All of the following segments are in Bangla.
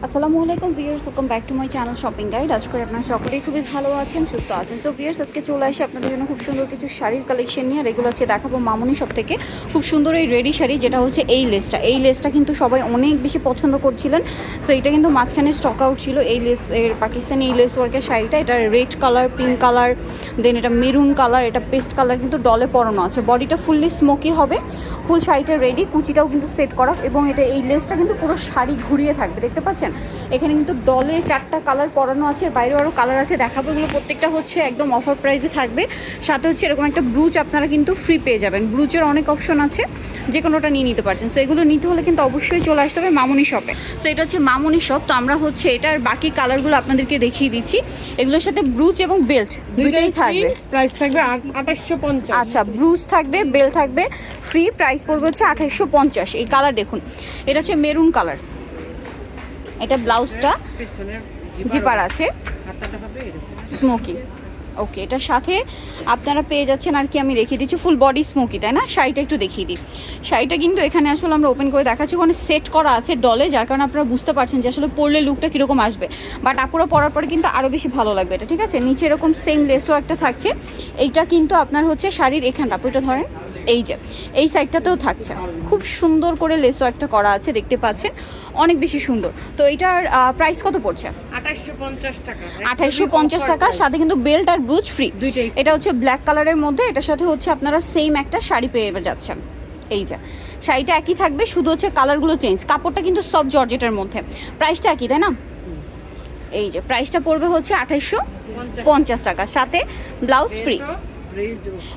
আসসালামু আলাইকুম viewers, welcome back to my channel shopping guide. আজ করে আপনারা সকলেই খুবই ভালো আছেন, সুস্থ আছেন। সো ভিউয়ার্স, আজকে চলে আসি আপনাদের জন্য খুব সুন্দর কিছু শাড়ির কালেকশন নিয়ে। আর এগুলো আছে দেখাবো মামুনি শপ থেকে। খুব সুন্দর এই রেডি শাড়ি, যেটা হচ্ছে এই লেসটা কিন্তু সবাই অনেক বেশি পছন্দ করছিলেন। সো এটা কিন্তু মাঝখানে স্টক আউট ছিল এই লেস এর, পাকিস্তানি এই লেস ওয়ার্কের শাড়িটা। এটা রেড কালার, পিঙ্ক কালার, দেন এটা মেরুন কালার, এটা পেস্ট কালার কিন্তু ডলে পরানো আছে। বডিটা ফুললি স্মোকি হবে, ফুল শাড়িটা রেডি, কুচিটাও কিন্তু সেট করা, এবং এটা এই লেসটা কিন্তু পুরো শাড়ি ঘুরিয়ে থাকবে, দেখতে পাচ্ছেন। এখানে কিন্তু ডলে 4টা কালার পরানো আছে, বাইরেও আরও কালার আছে, দেখাবো। এগুলো প্রত্যেকটা হচ্ছে একদম অফার প্রাইসে থাকবে। সাথে হচ্ছে এরকম একটা ব্রুচ আপনারা কিন্তু ফ্রি পেয়ে যাবেন। ব্রুচের অনেক অপশন আছে, যে কোনোটা নিয়ে নিতে পারছেন। সো এগুলো নিতে হলে কিন্তু অবশ্যই চলে আসতে হবে মামুনি শপে। সো এটা হচ্ছে মামুনি শপ। তো আমরা হচ্ছে এটার বাকি কালারগুলো আপনাদেরকে দেখিয়ে দিচ্ছি। এগুলোর সাথে ব্রুচ এবং বেল্ট দুইটাই থাকবে। প্রাইস থাকবে 2850। আচ্ছা, ব্রুচ থাকবে, বেল্ট থাকবে, ফ্রি। প্রাইস পড়বে হচ্ছে 2850। এই কালার দেখুন, এটা হচ্ছে মেরুন কালার। এটা ব্লাউজটা জিপার আছে, স্মোকি। ওকে, এটার সাথে আপনারা পেয়ে যাচ্ছেন আর কি, আমি দেখিয়ে দিচ্ছি, ফুল বডি স্মোকি, তাই না? শাড়িটা একটু দেখিয়ে দিই। শাড়িটা কিন্তু এখানে আসলে আমরা ওপেন করে দেখাচ্ছি, ওখানে সেট করা আছে ডলে, যার কারণে আপনারা বুঝতে পারছেন যে আসলে পরলে লুকটা কীরকম আসবে। বাট আপুরা পরার পরে কিন্তু আরও বেশি ভালো লাগবে এটা, ঠিক আছে? নিচে এরকম সেম লেসও একটা থাকছে। এইটা কিন্তু আপনার হচ্ছে শাড়ির এখানটা, আপু এটা ধরেন, এই যে এই সাইডটাতেও থাকছে, খুব সুন্দর করে লেসও একটা করা আছে, দেখতে পাচ্ছেন, অনেক বেশি সুন্দর। তো এটার প্রাইস কত পড়ছে? 2850 টাকা। 2850 টাকা, সাথে কিন্তু বেল্ট আর ব্রুচ ফ্রি। এটা হচ্ছে ব্ল্যাক কালারের মধ্যে, এটার সাথে হচ্ছে আপনারা সেম একটা শাড়ি পেয়ে যাচ্ছেন। এই যে শাড়িটা একই থাকবে, শুধু হচ্ছে কালারগুলো চেঞ্জ। কাপড়টা কিন্তু সব জর্জেটের মধ্যে, প্রাইসটা একই, তাই না? এই যে প্রাইসটা পড়বে হচ্ছে 2850 টাকা, সাথে ব্লাউজ ফ্রি,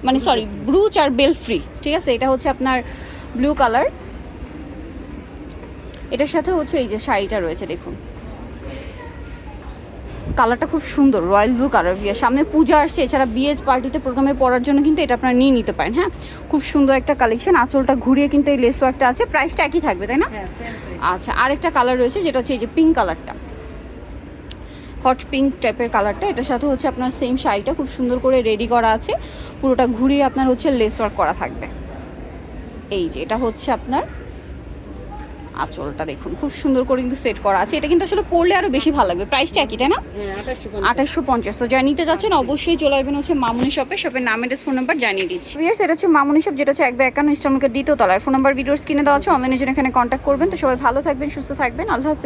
মানে সরি, ব্রুচ আর বেল ফ্রি, ঠিক আছে? এটা হচ্ছে আপনার ব্লু কালার, এটার সাথে হচ্ছে এই যে শাড়িটা রয়েছে, দেখুন কালারটা খুব সুন্দর, রয়্যাল ব্লু কালার। বিয়ের সামনে পূজা আসছে, এছাড়া বিয়ের পার্টিতে প্রোগ্রামে পরার জন্য কিন্তু এটা আপনারা নিয়ে নিতে পারেন। হ্যাঁ, খুব সুন্দর একটা কালেকশন। আঁচলটা ঘুরিয়ে কিন্তু এই লেস ওয়ার্কটা আছে, প্রাইসটা একই থাকবে, তাই না? আচ্ছা, আরেকটা কালার রয়েছে, যেটা হচ্ছে এই যে পিঙ্ক কালারটা, হট পিঙ্ক টাইপের কালারটা। এটার সাথে হচ্ছে আপনার সেম শাড়িটা খুব সুন্দর করে রেডি করা আছে, পুরোটা ঘুরিয়ে আপনার হচ্ছে লেস ওয়ার্ক করা থাকবে। এই যে এটা হচ্ছে আপনার আঁচলটা, দেখুন খুব সুন্দর করে কিন্তু সেট করা আছে। এটা কিন্তু আসলে পরলে আরও বেশি ভালো লাগবে। প্রাইসটা একই, তাই না? 2850। তো যা নিতে যাচ্ছেন অবশ্যই চলে আসবেন হচ্ছে মামুনি শপে। শপের নাম, এড্রেস, ফোন নাম্বার জানিয়ে দিচ্ছি। এটা হচ্ছে মামুনি শপ, যেটা হচ্ছে 151 ইস্টার্ন মার্কেট দ্বিতীয় তলার। ফোন নাম্বার ভিডিওর স্ক্রিনে দেওয়া আছে, অনলাইনে জন্য এখানে কন্ট্যাক্ট করবেন। তো সবাই ভালো থাকবেন, সুস্থ থাকবেন, আল্লাহ হাফেজ।